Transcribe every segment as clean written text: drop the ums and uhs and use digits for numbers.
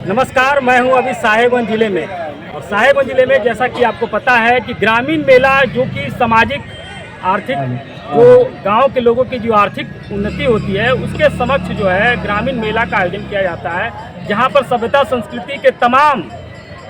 नमस्कार, मैं हूं अभी साहेबगंज जिले में। और साहेबगंज जिले में जैसा कि आपको पता है कि ग्रामीण मेला जो कि सामाजिक आर्थिक जो गांव के लोगों की जो आर्थिक उन्नति होती है उसके समक्ष जो है ग्रामीण मेला का आयोजन किया जाता है, जहां पर सभ्यता संस्कृति के तमाम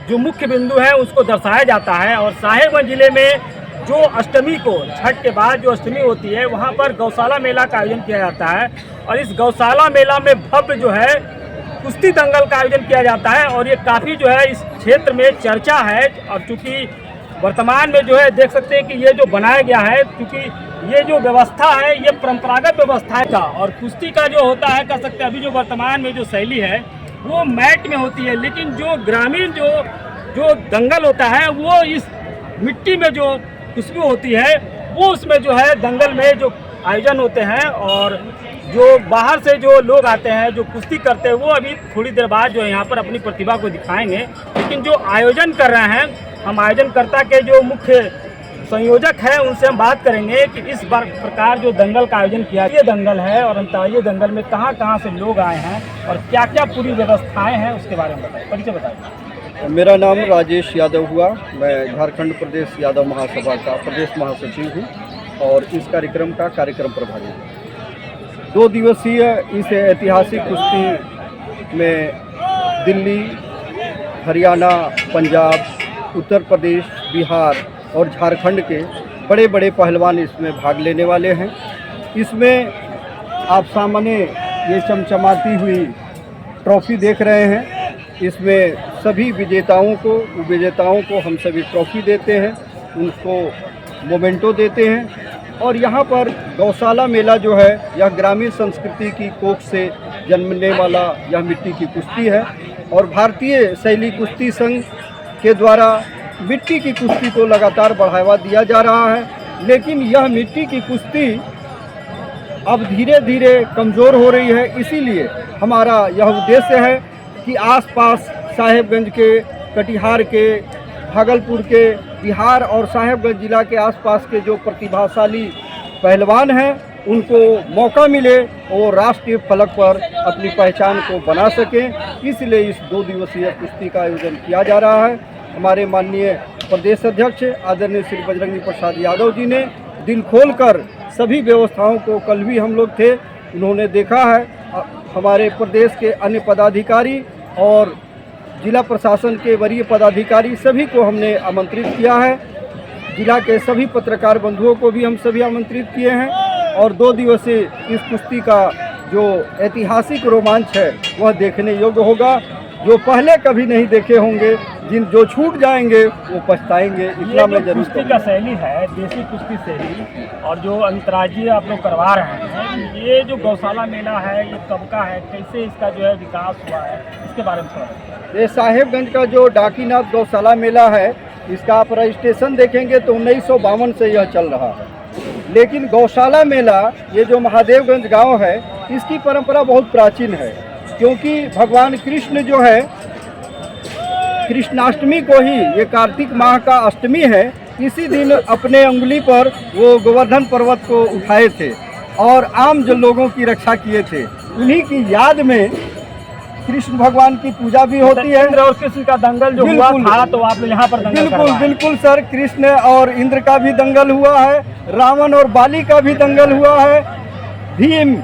जो मुख्य बिंदु हैं उसको दर्शाया जाता है। और साहेबगंज जिले में जो अष्टमी को, छठ के बाद जो अष्टमी होती है, वहाँ पर गौशाला मेला का आयोजन किया जाता है। और इस गौशाला मेला में भव्य जो है कुश्ती दंगल का आयोजन किया जाता है। और ये काफ़ी जो है इस क्षेत्र में चर्चा है। और चूँकि वर्तमान में जो है देख सकते हैं कि ये जो बनाया गया है, क्योंकि ये जो व्यवस्था है ये परंपरागत व्यवस्था है का, और कुश्ती का जो होता है कह सकते हैं अभी जो वर्तमान में जो शैली है वो मैट में होती है, लेकिन जो ग्रामीण जो दंगल होता है वो इस मिट्टी में जो खुशबू होती है वो उसमें जो है दंगल में जो आयोजन होते हैं। और जो बाहर से जो लोग आते हैं जो कुश्ती करते हैं वो अभी थोड़ी देर बाद जो है यहाँ पर अपनी प्रतिभा को दिखाएंगे। लेकिन जो आयोजन कर रहे हैं, हम आयोजनकर्ता के जो मुख्य संयोजक हैं उनसे हम बात करेंगे कि इस बार प्रकार जो दंगल का आयोजन किया, ये दंगल है और अंतर्राज्यीय दंगल में कहाँ कहाँ से लोग आए हैं और क्या क्या पूरी व्यवस्थाएँ हैं उसके बारे में बताएं, परिचय बताइए। मेरा नाम राजेश यादव हुआ। मैं झारखंड प्रदेश यादव महासभा का प्रदेश महासचिव हूँ और इस कार्यक्रम का कार्यक्रम प्रभारी हूँ। 2 दिवसीय इस ऐतिहासिक कुश्ती में दिल्ली, हरियाणा, पंजाब, उत्तर प्रदेश, बिहार और झारखंड के बड़े बड़े पहलवान इसमें भाग लेने वाले हैं। इसमें आप सामने ये चमचमाती हुई ट्रॉफी देख रहे हैं। इसमें सभी विजेताओं को, उपविजेताओं को हम सभी ट्रॉफी देते हैं, उनको मोमेंटो देते हैं। और यहाँ पर गौशाला मेला जो है यह ग्रामीण संस्कृति की कोख से जन्मने वाला यह मिट्टी की कुश्ती है। और भारतीय शैली कुश्ती संघ के द्वारा मिट्टी की कुश्ती को लगातार बढ़ावा दिया जा रहा है, लेकिन यह मिट्टी की कुश्ती अब धीरे धीरे कमज़ोर हो रही है। इसीलिए हमारा यह उद्देश्य है कि आसपास साहेबगंज के, कटिहार के, भागलपुर के, बिहार और साहेबगंज जिला के आसपास के जो प्रतिभाशाली पहलवान हैं उनको मौका मिले और राष्ट्रीय फलक पर अपनी पहचान को बना सकें। इसलिए इस 2 दिवसीय कुश्ती का आयोजन किया जा रहा है। हमारे माननीय प्रदेश अध्यक्ष आदरणीय श्री बजरंगी प्रसाद यादव जी ने दिल खोलकर सभी व्यवस्थाओं को, कल भी हम लोग थे, उन्होंने देखा है। हमारे प्रदेश के अन्य पदाधिकारी और जिला प्रशासन के वरीय पदाधिकारी सभी को हमने आमंत्रित किया है। जिला के सभी पत्रकार बंधुओं को भी हम सभी आमंत्रित किए हैं। और 2 दिवसीय इस कुश्ती का जो ऐतिहासिक रोमांच है वह देखने योग्य होगा। जो पहले कभी नहीं देखे होंगे, जो छूट जाएंगे वो पछताएंगे। इतना मैं जरूर कुश्ती का शैली है, देसी कुश्ती शैली, और जो अंतर्राज्यीय आप लोग करवा रहे हैं, ये जो गौशाला मेला है ये कब का है, कैसे इसका जो है विकास हुआ है, इसके बारे में थोड़ा। ये साहेबगंज का जो डाकीनाथ गौशाला मेला है, इसका आप रजिस्ट्रेशन देखेंगे तो 1952 से यह चल रहा है। लेकिन गौशाला मेला ये जो महादेवगंज गांव है, इसकी परंपरा बहुत प्राचीन है, क्योंकि भगवान कृष्ण जो है कृष्णाष्टमी को ही, ये कार्तिक माह का अष्टमी है, इसी दिन अपने उंगली पर वो गोवर्धन पर्वत को उठाए थे और आम जो लोगों की रक्षा किए थे। उन्हीं की याद में कृष्ण भगवान की पूजा भी होती है। इंद्र और कृष्ण का दंगल जो हुआ था, तो आप यहाँ पर दंगल बिल्कुल सर, कृष्ण और इंद्र का भी दंगल हुआ है, रावण और बाली का भी दंगल हुआ है, भीम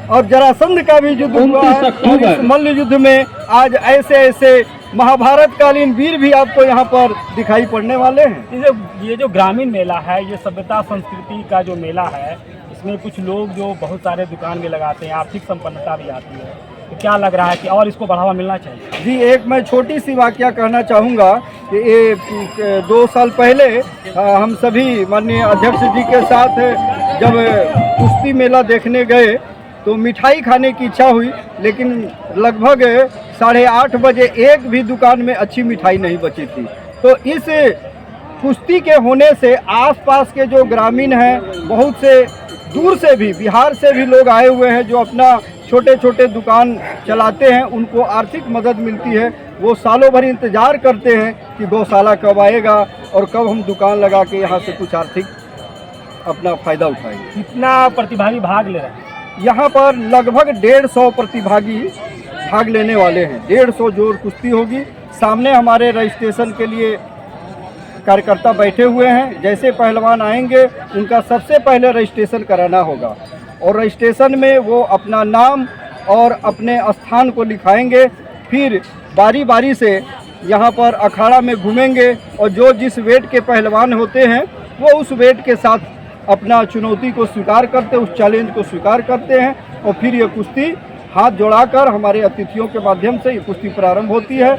और जरासंध का भी युद्ध हुआ है। इस मल्ल युद्ध में आज ऐसे ऐसे महाभारत कालीन वीर भी आपको यहाँ पर दिखाई पड़ने वाले हैं। ये जो ग्रामीण मेला है, ये सभ्यता संस्कृति का जो मेला है, इसमें कुछ लोग जो बहुत सारे दुकान भी लगाते हैं, आर्थिक संपन्नता भी आती है, तो क्या लग रहा है कि और इसको बढ़ावा मिलना चाहिए? जी, एक मैं छोटी सी वाकया कहना चाहूँगा कि ये 2 साल पहले हम सभी माननीय अध्यक्ष जी के साथ जब कुश्ती मेला देखने गए तो मिठाई खाने की इच्छा हुई, लेकिन लगभग 8:30 बजे एक भी दुकान में अच्छी मिठाई नहीं बची थी। तो इस कुश्ती के होने से आसपास के जो ग्रामीण हैं, बहुत से दूर से भी, बिहार से भी लोग आए हुए हैं जो अपना छोटे छोटे दुकान चलाते हैं, उनको आर्थिक मदद मिलती है। वो सालों भर इंतज़ार करते हैं कि गौशाला कब आएगा और कब हम दुकान लगा के यहाँ से कुछ आर्थिक अपना फ़ायदा उठाएंगे। कितना प्रतिभागी भाग ले रहे हैं? यहाँ पर लगभग 150 प्रतिभागी भाग लेने वाले हैं। 150 जोर कुश्ती होगी। सामने हमारे रजिस्ट्रेशन के लिए कार्यकर्ता बैठे हुए हैं। जैसे पहलवान आएंगे उनका सबसे पहले रजिस्ट्रेशन कराना होगा और रजिस्ट्रेशन में वो अपना नाम और अपने स्थान को लिखाएंगे। फिर बारी बारी से यहाँ पर अखाड़ा में घूमेंगे और जो जिस वेट के पहलवान होते हैं वो उस वेट के साथ अपना चुनौती को स्वीकार करते, उस चैलेंज को स्वीकार करते हैं और फिर ये कुश्ती हाथ जोड़ाकर हमारे अतिथियों के माध्यम से ये कुश्ती प्रारंभ होती है।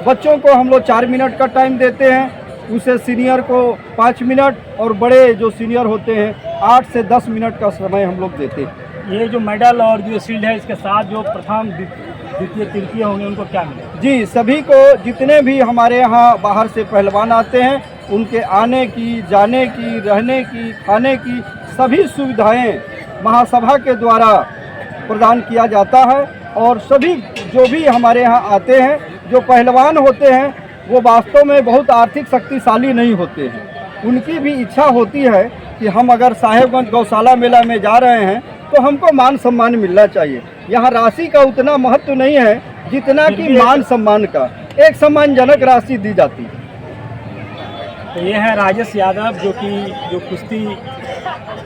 बच्चों को हम लोग 4 मिनट का टाइम देते हैं, उसे सीनियर को 5 मिनट और बड़े जो सीनियर होते हैं 8 से 10 मिनट का समय हम लोग देते हैं। ये जो मेडल और जो शील्ड है इसके साथ जो प्रथम द्वितीय तृतीय होंगे उनको क्या मिलेगा? जी, सभी को जितने भी हमारे यहाँ बाहर से पहलवान आते हैं उनके आने की, जाने की, रहने की, खाने की सभी सुविधाएं महासभा के द्वारा प्रदान किया जाता है। और सभी जो भी हमारे यहाँ आते हैं, जो पहलवान होते हैं वो वास्तव में बहुत आर्थिक शक्तिशाली नहीं होते हैं। उनकी भी इच्छा होती है कि हम अगर साहेबगंज गौशाला मेला में जा रहे हैं तो हमको मान सम्मान मिलना चाहिए। यहाँ राशि का उतना महत्व नहीं है जितना कि मान सम्मान का एक सम्मानजनक राशि दी जाती है। तो ये है राजेश यादव जो कुश्ती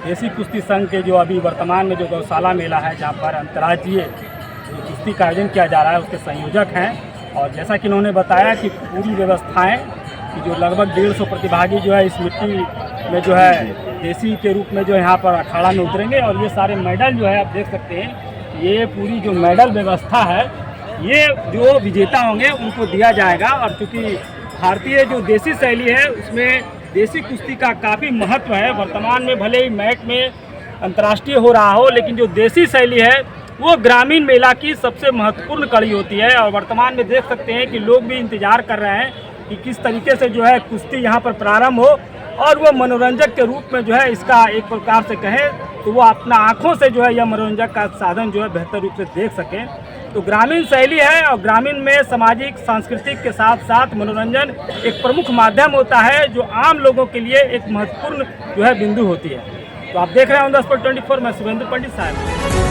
देसी कुश्ती संघ के जो अभी वर्तमान में जो गौशाला मेला है जहाँ पर अंतर्राज्यीय कुश्ती का आयोजन किया जा रहा है उसके संयोजक हैं। और जैसा कि इन्होंने बताया कि पूरी व्यवस्थाएं कि जो लगभग 150 प्रतिभागी जो है इस मिट्टी में जो है देसी के रूप में जो यहाँ पर अखाड़ा में उतरेंगे और ये सारे मेडल जो है आप देख सकते हैं, ये पूरी जो मेडल व्यवस्था है ये जो विजेता होंगे उनको दिया जाएगा। और चूँकि भारतीय जो देसी शैली है उसमें देसी कुश्ती का काफ़ी महत्व है। वर्तमान में भले ही मैट में अंतर्राष्ट्रीय हो रहा हो लेकिन जो देसी शैली है वो ग्रामीण मेला की सबसे महत्वपूर्ण कड़ी होती है। और वर्तमान में देख सकते हैं कि लोग भी इंतजार कर रहे हैं कि किस तरीके से जो है कुश्ती यहाँ पर प्रारंभ हो और वो मनोरंजक के रूप में जो है इसका एक प्रकार से कहें तो वो अपना आँखों से जो है यह मनोरंजक का साधन जो है बेहतर रूप से देख सकें। तो ग्रामीण शैली है और ग्रामीण में सामाजिक सांस्कृतिक के साथ साथ मनोरंजन एक प्रमुख माध्यम होता है जो आम लोगों के लिए एक महत्वपूर्ण जो है बिंदु होती है। तो आप देख रहे हैं ऑन द स्पॉट 24, मैं शुभेंद्र पंडित साहब।